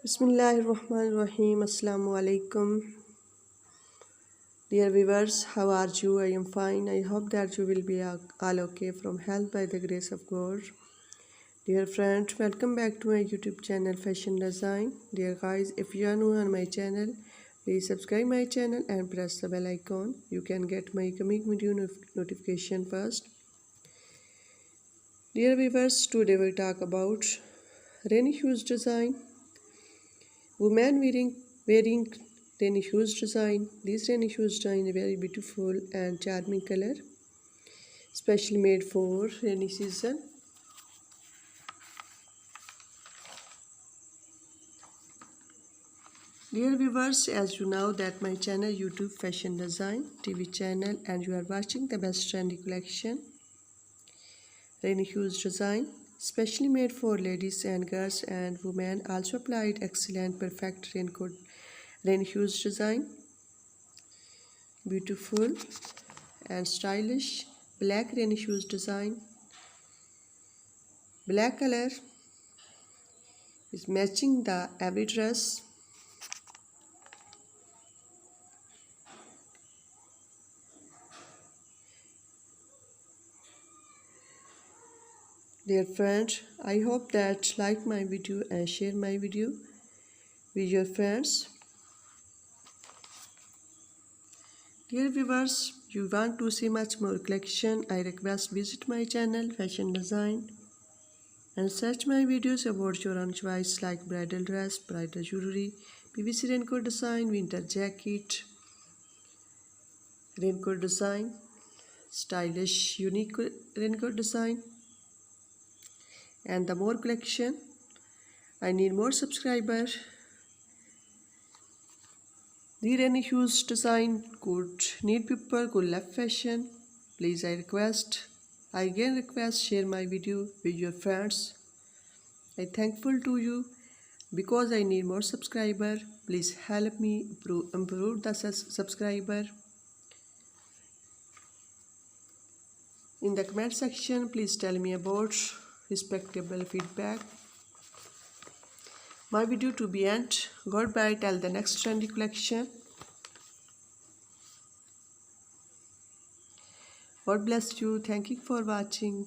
Bismillahirrahmanirrahim. Assalamu alaikum. Dear viewers, how are you? I am fine. I hope that you will be all okay from health by the grace of God. Dear friends, welcome back to my YouTube channel Fashion Design. Dear guys, if you are new on my channel, please subscribe my channel and press the bell icon. You can get my coming video notification first. Dear viewers, today we talk about rainy shoes design. Women wearing rainy shoes design. These rainy shoes design a very beautiful and charming color, specially made for rainy season. Dear viewers, as you know that my channel YouTube Fashion Design TV channel and you are watching the best trendy collection rainy shoes design, specially made for ladies and girls and women. Also applied excellent perfect rain shoes design, beautiful and stylish black rainy shoes design. Black color is matching the every dress. Dear friends, I hope that like my video and share my video with your friends. Dear viewers, you want to see much more collection, I request visit my channel Fashion Design and search my videos about your own choice like bridal dress, bridal jewelry, PVC raincoat design, winter jacket, raincoat design, stylish unique raincoat design, and the more collection. I need more subscribers. The rainy shoes design could need people could love fashion. Please I again request share my video with your friends. I thankful to you because I need more subscriber. Please help me improve the subscriber. In the comment section, please tell me about respectable feedback. My video to be end. Goodbye till the next trendy collection. God bless you. Thank you for watching.